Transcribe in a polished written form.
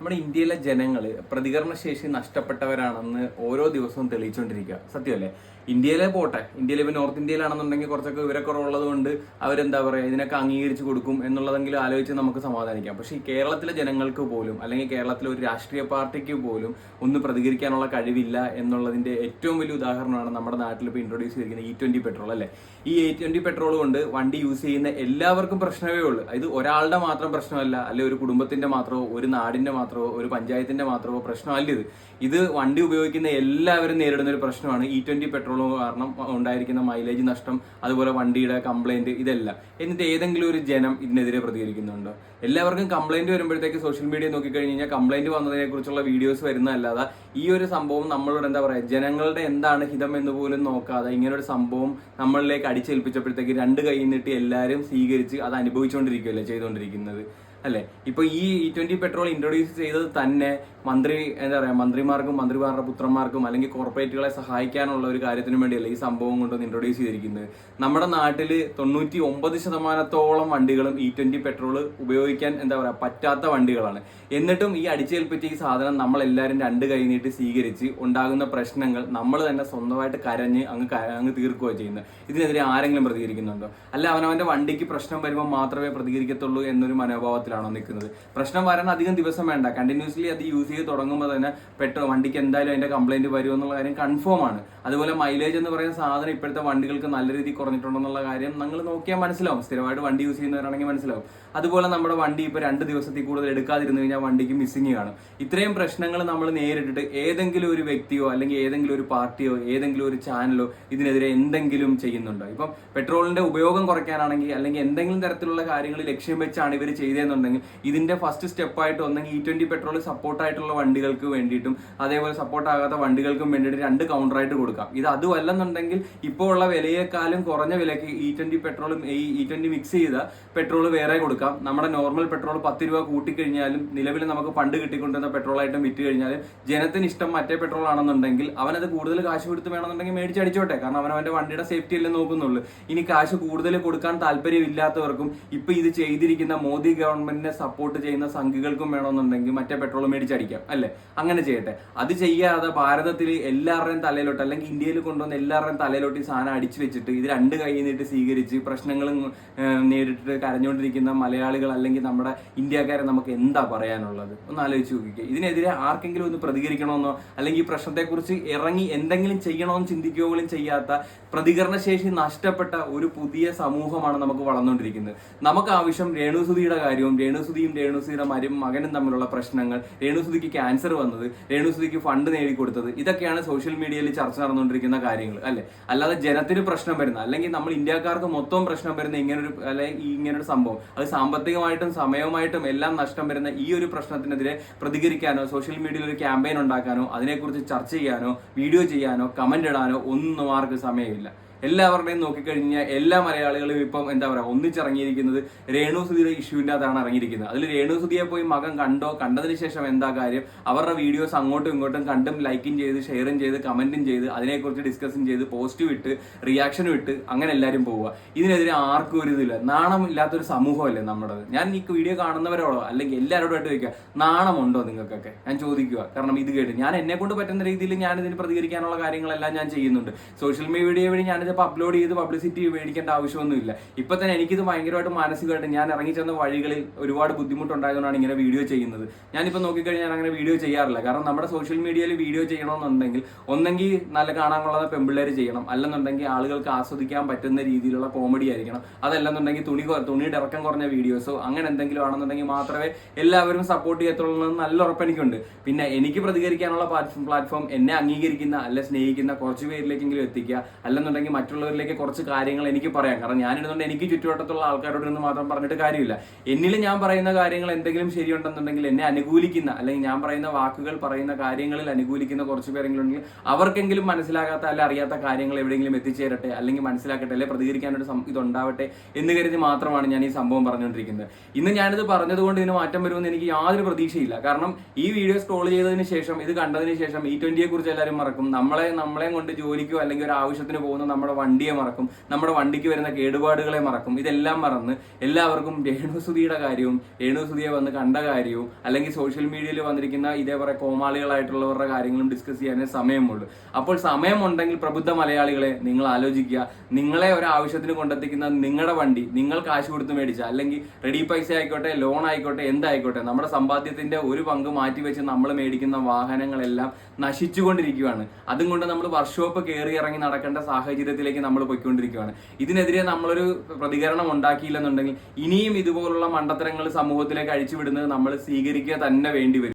നമ്മുടെ ഇന്ത്യയിലെ ജനങ്ങൾ പ്രതികരണശേഷി നഷ്ടപ്പെട്ടവരാണെന്ന് ഓരോ ദിവസവും തെളിയിച്ചുകൊണ്ടിരിക്കുക. സത്യമല്ലേ? ഇന്ത്യയിലെ പോട്ടെ, ഇന്ത്യയിൽ ഇപ്പം നോർത്ത് ഇന്ത്യയിലാണെന്നുണ്ടെങ്കിൽ കുറച്ചൊക്കെ വിവരക്കുറവുള്ളത് കൊണ്ട് അവരെന്താ പറയുക, ഇതിനൊക്കെ അംഗീകരിച്ച് കൊടുക്കും എന്നുള്ളതെങ്കിലും ആലോചിച്ച് നമുക്ക് സമാധാനിക്കാം. പക്ഷേ ഈ കേരളത്തിലെ ജനങ്ങൾക്ക് പോലും അല്ലെങ്കിൽ കേരളത്തിലെ ഒരു രാഷ്ട്രീയ പാർട്ടിക്ക് പോലും ഒന്ന് പ്രതികരിക്കാനുള്ള കഴിവില്ല എന്നുള്ളതിന്റെ ഏറ്റവും വലിയ ഉദാഹരണമാണ് നമ്മുടെ നാട്ടിൽ ഇപ്പോൾ ഇൻട്രൊഡ്യൂസ് ചെയ്തിരിക്കുന്ന E20 പെട്രോൾ. അല്ലേ? ഈ E20 പെട്രോൾ കൊണ്ട് വണ്ടി യൂസ് ചെയ്യുന്ന എല്ലാവർക്കും പ്രശ്നമേ ഉള്ളൂ. ഇത് ഒരാളുടെ മാത്രം പ്രശ്നമല്ല, അല്ലെ ഒരു കുടുംബത്തിന്റെ മാത്രമോ ഒരു നാടിന്റെ മാത്രമോ ഒരു പഞ്ചായത്തിന്റെ മാത്രമോ പ്രശ്നമല്ല. ഇത് വണ്ടി ഉപയോഗിക്കുന്ന എല്ലാവരും നേരിടുന്ന ഒരു പ്രശ്നമാണ് E20 പെട്രോൾ കാരണം ഉണ്ടായിരിക്കുന്ന മൈലേജ് നഷ്ടം, അതുപോലെ വണ്ടിയുടെ കംപ്ലൈന്റ്, ഇതെല്ലാം. എന്നിട്ട് ഏതെങ്കിലും ഒരു ജനം ഇതിനെതിരെ പ്രതികരിക്കുന്നുണ്ടോ? എല്ലാവർക്കും കംപ്ലൈന്റ് വരുമ്പോഴത്തേക്ക് സോഷ്യൽ മീഡിയ നോക്കിക്കഴിഞ്ഞ് കഴിഞ്ഞാൽ കംപ്ലൈന്റ് വന്നതിനെ കുറിച്ചുള്ള വീഡിയോസ് വരുന്നതല്ലാതെ ഈ ഒരു സംഭവം നമ്മളോട് എന്താ പറയുക, ജനങ്ങളുടെ എന്താണ് ഹിതം എന്ന് പോലും നോക്കാതെ ഇങ്ങനൊരു സംഭവം നമ്മളിലേക്ക് അടിച്ചേൽപ്പിച്ചപ്പോഴത്തേക്ക് രണ്ട് കൈ നീട്ടി എല്ലാവരും സ്വീകരിച്ച് അത് അനുഭവിച്ചുകൊണ്ടിരിക്കുകയല്ലേ ചെയ്തുകൊണ്ടിരിക്കുന്നത്. അല്ലെ? ഇപ്പൊ ഈ E20 പെട്രോൾ ഇൻട്രൊഡ്യൂസ് ചെയ്തത് തന്നെ മന്ത്രിമാർക്കും മന്ത്രിമാരുടെ പുത്രന്മാർക്കും അല്ലെങ്കിൽ കോർപ്പറേറ്റുകളെ സഹായിക്കാനുള്ള ഒരു കാര്യത്തിനും വേണ്ടിയല്ല ഈ സംഭവം കൊണ്ടൊന്ന് ഇൻട്രൊഡ്യൂസ് ചെയ്തിരിക്കുന്നത്. നമ്മുടെ നാട്ടിൽ 99% വണ്ടികളും E20 പെട്രോൾ ഉപയോഗിക്കാൻ പറ്റാത്ത വണ്ടികളാണ്. എന്നിട്ടും ഈ അടിച്ചേൽപ്പിച്ച ഈ സാധനം നമ്മളെല്ലാവരും രണ്ട് കൈ നീട്ടി സ്വീകരിച്ച് ഉണ്ടാകുന്ന പ്രശ്നങ്ങൾ നമ്മൾ തന്നെ സ്വന്തമായിട്ട് കരഞ്ഞ് അങ്ങ് തീർക്കുകയോ ചെയ്യുന്നത്. ഇതിനെതിരെ ആരെങ്കിലും പ്രതികരിക്കുന്നുണ്ടോ? അല്ല അവനവന്റെ വണ്ടിക്ക് പ്രശ്നം വരുമ്പോൾ മാത്രമേ പ്രതികരിക്കത്തുള്ളൂ എന്നൊരു മനോഭാവത്തിൽ നിൽക്കുന്നത്. പ്രശ്നം വരാൻ അധികം ദിവസം വേണ്ട, കണ്ടിന്യൂസ്ലി അത് യൂസ് ചെയ്ത് തുടങ്ങുമ്പോൾ തന്നെ വണ്ടിക്ക് എന്തായാലും അതിന്റെ കംപ്ലൈന്റ് വരും എന്നുള്ള കാര്യം കൺഫേം ആണ്. അതുപോലെ മൈലേജ് എന്ന് പറയുന്ന സാധനം ഇപ്പോഴത്തെ വണ്ടികൾക്ക് നല്ല രീതിയിൽ കുറഞ്ഞിട്ടുണ്ടെന്നുള്ള കാര്യം നിങ്ങൾ നോക്കിയാൽ മനസ്സിലാവും. സ്ഥിരമായിട്ട് വണ്ടി യൂസ് ചെയ്യുന്നവരാണെങ്കിൽ മനസ്സിലാവും. അതുപോലെ നമ്മുടെ വണ്ടി ഇപ്പോൾ 2 ദിവസത്തിൽ കൂടുതൽ എടുക്കാതിരുന്നു കഴിഞ്ഞാൽ വണ്ടിക്ക് മിസ്സിങ് കാണും. ഇത്രയും പ്രശ്നങ്ങൾ നമ്മൾ നേരിട്ടിട്ട് ഏതെങ്കിലും ഒരു വ്യക്തിയോ അല്ലെങ്കിൽ ഏതെങ്കിലും ഒരു പാർട്ടിയോ ഏതെങ്കിലും ഒരു ചാനലോ ഇതിനെതിരെ എന്തെങ്കിലും ചെയ്യുന്നുണ്ടോ? ഇപ്പം പെട്രോളിന്റെ ഉപയോഗം കുറയ്ക്കാനാണെങ്കിൽ അല്ലെങ്കിൽ എന്തെങ്കിലും തരത്തിലുള്ള കാര്യങ്ങൾ ലക്ഷ്യം വെച്ചാണ് ഇവർ ചെയ്തതെന്നുണ്ടെങ്കിൽ ഇതിന്റെ ഫസ്റ്റ് സ്റ്റെപ്പായിട്ട് ഒന്നെങ്കിൽ E20 പെട്രോൾ സപ്പോർട്ടായിട്ടുള്ള വണ്ടികൾക്ക് വേണ്ടിയിട്ടും അതേപോലെ സപ്പോർട്ട് ആകാത്ത വണ്ടികൾക്കും വേണ്ടിയിട്ട് 2 കൗണ്ടറായിട്ട് കൊടുക്കാം. ഇത് അതുമല്ലെന്നുണ്ടെങ്കിൽ ഇപ്പോൾ ഉള്ള വിലയേക്കാളും കുറഞ്ഞ വിലയ്ക്ക് E20 പെട്രോളും E20 മിക്സ് ചെയ്ത പെട്രോൾ വേറെ കൊടുക്കാം. നമ്മുടെ നോർമൽ പെട്രോൾ 10 രൂപ കൂട്ടിക്കഴിഞ്ഞാലും നിലവിൽ നമുക്ക് പണ്ട് കിട്ടിക്കൊണ്ടിരുന്ന പെട്രോളായിട്ടും വിറ്റ് കഴിഞ്ഞാലും ജനത്തിന് ഇഷ്ടം മറ്റേ പെട്രോൾ ആണെന്നുണ്ടെങ്കിൽ അവനത് കൂടുതൽ കാശ് കൊടുത്ത് വേണമെന്നുണ്ടെങ്കിൽ മേടിച്ചടിച്ചോട്ടെ. കാരണം അവനവന്റെ വണ്ടിയുടെ സേഫ്റ്റി അല്ലേ നോക്കുന്നുള്ളൂ. ഇനി കാശ് കൂടുതൽ കൊടുക്കാൻ താല്പര്യമില്ലാത്തവർക്കും ഇപ്പൊ ഇത് ചെയ്തിരിക്കുന്ന മോദി ഗവൺമെന്റിനെ സപ്പോർട്ട് ചെയ്യുന്ന സംഘികൾക്കും വേണമെന്നുണ്ടെങ്കിൽ മറ്റേ പെട്രോൾ മേടിച്ചടിക്കാം. അല്ലെ? അങ്ങനെ ചെയ്യട്ടെ. അത് ചെയ്യാതെ ഭാരതത്തിൽ എല്ലാവരുടെയും തലയിലോട്ട് അല്ലെങ്കിൽ ഇന്ത്യയിൽ കൊണ്ടുവന്ന എല്ലാവരുടെയും തലയിലോട്ട് ഈ സാധനം അടിച്ചു വെച്ചിട്ട് ഇത് 2 കൈ നീട്ടി സ്വീകരിച്ച് പ്രശ്നങ്ങളും നേരിട്ടിട്ട് കരഞ്ഞുകൊണ്ടിരിക്കുന്ന മലയാളികൾ അല്ലെങ്കിൽ നമ്മുടെ ഇന്ത്യക്കാരെ നമുക്ക് എന്താ പറയാനുള്ളത്? ഒന്ന് ആലോചിച്ച് നോക്കിക്കുക. ഇതിനെതിരെ ആർക്കെങ്കിലും ഒന്ന് പ്രതികരിക്കണമെന്നോ അല്ലെങ്കിൽ ഈ പ്രശ്നത്തെക്കുറിച്ച് ഇറങ്ങി എന്തെങ്കിലും ചെയ്യണമെന്ന് ചിന്തിക്കുകയോ പോലും ചെയ്യാത്ത പ്രതികരണശേഷി നഷ്ടപ്പെട്ട ഒരു പുതിയ സമൂഹമാണ് നമുക്ക് വളർന്നുകൊണ്ടിരിക്കുന്നത്. നമുക്ക് ആവശ്യം രേണുസുതിയുടെ കാര്യവും രേണുസുതിയുടെ മകനും തമ്മിലുള്ള പ്രശ്നങ്ങൾ, രേണുസുതിക്ക് ക്യാൻസർ വന്നത്, രേണുസുതിക്ക് ഫണ്ട് നേടിക്കൊടുത്തത്, ഇതൊക്കെയാണ് സോഷ്യൽ മീഡിയയിൽ ചർച്ച നടന്നുകൊണ്ടിരിക്കുന്ന കാര്യങ്ങൾ. അല്ലെ? അല്ലാതെ ജനത്തിന് പ്രശ്നം വരുന്ന അല്ലെങ്കിൽ നമ്മൾ ഇന്ത്യക്കാർക്ക് മൊത്തം പ്രശ്നം വരുന്ന ഇങ്ങനൊരു സംഭവം, അത് സാമ്പത്തികമായിട്ടും സമയവുമായിട്ടും എല്ലാം നഷ്ടം വരുന്ന ഈ ഒരു പ്രശ്നത്തിനെതിരെ പ്രതികരിക്കാനോ സോഷ്യൽ മീഡിയയിൽ ഒരു ക്യാമ്പയിൻ ഉണ്ടാക്കാനോ അതിനെക്കുറിച്ച് ചർച്ച ചെയ്യാനോ വീഡിയോ ചെയ്യാനോ കമന്റ് ഇടാനോ ഒന്നും ആർക്ക് സമയമില്ല. എല്ലാവരുടെയും നോക്കിക്കഴിഞ്ഞാൽ എല്ലാ മലയാളികളും ഇപ്പം ഒന്നിച്ചിറങ്ങിയിരിക്കുന്നത് രേണുസുതിയുടെ ഇഷ്യൂവിൻ്റെ അതാണ് ഇറങ്ങിയിരിക്കുന്നത്. അതിൽ രേണുസുതിയെ പോയി മകൻ കണ്ടതിന് ശേഷം എന്താ കാര്യം? അവരുടെ വീഡിയോസ് അങ്ങോട്ടും ഇങ്ങോട്ടും കണ്ടും ലൈക്കും ചെയ്ത് ഷെയറും ചെയ്ത് കമന്റും ചെയ്ത് അതിനെക്കുറിച്ച് ഡിസ്കസും ചെയ്ത് പോസ്റ്റും ഇട്ട് റിയാക്ഷനും ഇട്ട് അങ്ങനെ എല്ലാവരും പോവുക. ഇതിനെതിരെ ആർക്കും ഒരു ഇതില്ല. നാണം ഇല്ലാത്തൊരു സമൂഹമല്ലേ നമ്മുടേത്. ഞാൻ ഈ വീഡിയോ കാണുന്നവരോടോ അല്ലെങ്കിൽ എല്ലാവരോടായിട്ട് ചോദിക്കുക, നാണമുണ്ടോ നിങ്ങൾക്കൊക്കെ? ഞാൻ ചോദിക്കുക. കാരണം ഇത് കേട്ട് ഞാൻ എന്നെ കൊണ്ട് പറ്റുന്ന രീതിയിൽ ഞാൻ ഇതിന് പ്രതികരിക്കാനുള്ള കാര്യങ്ങളെല്ലാം ഞാൻ ചെയ്യുന്നുണ്ട്. സോഷ്യൽ മീഡിയ വഴി ഞാനിത് അപ്ലോഡ് ചെയ്ത് പബ്ലിസിറ്റി മേടിക്കേണ്ട ആവശ്യമൊന്നുമില്ല. ഇപ്പൊ തന്നെ എനിക്കിത് ഭയങ്കരമായിട്ട് മാനസികമായിട്ട് ഞാൻ ഇറങ്ങിച്ചെന്ന വഴികളിൽ ഒരുപാട് ബുദ്ധിമുട്ടുണ്ടായതുകൊണ്ടാണ് ഇങ്ങനെ വീഡിയോ ചെയ്യുന്നത്. ഞാനിപ്പോൾ നോക്കിക്കഴിഞ്ഞാൽ ഞാൻ അങ്ങനെ വീഡിയോ ചെയ്യാറില്ല. കാരണം നമ്മുടെ സോഷ്യൽ മീഡിയയിൽ വീഡിയോ ചെയ്യണമെന്നുണ്ടെങ്കിൽ ഒന്നെങ്കിൽ നല്ല കാണാനുള്ളത് പെൺപിള്ളേർ ചെയ്യണം, അല്ലെന്നുണ്ടെങ്കിൽ ആളുകൾക്ക് ആസ്വദിക്കാൻ പറ്റുന്ന രീതിയിലുള്ള കോമഡി ആയിരിക്കണം, അതല്ലെന്നുണ്ടെങ്കിൽ തുണിയുടെ ഇറക്കം കുറഞ്ഞ വീഡിയോസോ അങ്ങനെ എന്തെങ്കിലും ആണെന്നുണ്ടെങ്കിൽ മാത്രമേ എല്ലാവരും സപ്പോർട്ട് ചെയ്യത്തുള്ളൂ എന്ന് നല്ല ഉറപ്പ് എനിക്കുണ്ട്. പിന്നെ എനിക്ക് പ്രതികരിക്കാനുള്ള പ്ലാറ്റ്ഫോം എന്നെ അംഗീകരിക്കുന്ന അല്ല സ്നേഹിക്കുന്ന കുറച്ച് പേരിലേക്കെങ്കിലും എത്തിക്കുക, അല്ലെന്നുണ്ടെങ്കിൽ മറ്റുള്ളവരിലേക്ക് കുറച്ച് കാര്യങ്ങൾ എനിക്ക് പറയാം. കാരണം ഞാനിടുന്നുണ്ട് എനിക്ക് ചുറ്റുവട്ടത്തുള്ള ആൾക്കാരോട് നിന്ന് മാത്രം പറഞ്ഞിട്ട് കാര്യമില്ല. എന്നിൽ ഞാൻ പറയുന്ന കാര്യങ്ങൾ എന്തെങ്കിലും ശരിയുണ്ടെന്നുണ്ടെങ്കിൽ എന്നെ അനുകൂലിക്കുന്ന അല്ലെങ്കിൽ ഞാൻ പറയുന്ന വാക്കുകൾ പറയുന്ന കാര്യങ്ങളിൽ അനുകൂലിക്കുന്ന കുറച്ച് പേരെങ്കിലും ഉണ്ടെങ്കിൽ അവർക്കെങ്കിലും മനസ്സിലാകാത്ത അല്ല അറിയാത്ത കാര്യങ്ങൾ എവിടെയെങ്കിലും എത്തിച്ചേരട്ടെ, അല്ലെങ്കിൽ മനസ്സിലാക്കട്ടെ, അല്ലെങ്കിൽ പ്രതികരിക്കാനൊരു ഇതുണ്ടാവട്ടെ എന്ന് കരുതി മാത്രമാണ് ഞാൻ ഈ സംഭവം പറഞ്ഞുകൊണ്ടിരിക്കുന്നത്. ഇന്ന് ഞാനിത് പറഞ്ഞതുകൊണ്ട് ഇതിന് മാറ്റം വരുമെന്ന് എനിക്ക് യാതൊരു പ്രതീക്ഷയില്ല. കാരണം ഈ വീഡിയോ സ്ക്രോൾ ചെയ്തതിന് ശേഷം ഇത് കണ്ടതിന് ശേഷം E20 കുറിച്ച് എല്ലാവരും മറക്കും. നമ്മളെ കൊണ്ട് ജോലിക്കോ അല്ലെങ്കിൽ ഒരു ആവശ്യത്തിന് പോകുന്ന നമ്മുടെ നമ്മുടെ വണ്ടിയെ മറക്കും, നമ്മുടെ വണ്ടിക്ക് വരുന്ന കേടുപാടുകളെ മറക്കും. ഇതെല്ലാം മറന്ന് എല്ലാവർക്കും രേണുസുതിയുടെ കാര്യവും രേണുസുതിയെ വന്ന് കണ്ട കാര്യവും അല്ലെങ്കിൽ സോഷ്യൽ മീഡിയയിൽ വന്നിരിക്കുന്ന ഇതേപോലെ കോമാളികളായിട്ടുള്ളവരുടെ കാര്യങ്ങളും ഡിസ്കസ് ചെയ്യാനേ സമയമുള്ളൂ. അപ്പോൾ സമയമുണ്ടെങ്കിൽ പ്രബുദ്ധ മലയാളികളെ നിങ്ങൾ ആലോചിക്കുക. നിങ്ങളെ ഒരു ആവശ്യത്തിന് കൊണ്ടെത്തിക്കുന്ന നിങ്ങളുടെ വണ്ടി നിങ്ങൾ കാശ് കൊടുത്ത് മേടിച്ച, അല്ലെങ്കിൽ റെഡി പൈസ ആയിക്കോട്ടെ, ലോൺ ആയിക്കോട്ടെ, എന്തായിക്കോട്ടെ, നമ്മുടെ സമ്പാദ്യത്തിന്റെ ഒരു പങ്ക് മാറ്റിവെച്ച് നമ്മൾ മേടിക്കുന്ന വാഹനങ്ങളെല്ലാം നശിച്ചുകൊണ്ടിരിക്കുകയാണ്. അതും കൊണ്ട് നമ്മൾ വർക്ക്ഷോപ്പ് കയറി ഇറങ്ങി നടക്കേണ്ട സാഹചര്യത്തിലേക്ക് നമ്മൾ പോയിക്കൊണ്ടിരിക്കുകയാണ്. ഇതിനെതിരെ നമ്മളൊരു പ്രതികരണം ഉണ്ടാക്കിയില്ലെന്നുണ്ടെങ്കിൽ ഇനിയും ഇതുപോലുള്ള മണ്ടത്തരങ്ങൾ സമൂഹത്തിലേക്ക് അഴിച്ചുവിടുന്നത് നമ്മൾ സ്വീകരിക്കുക തന്നെ വേണ്ടി വരും.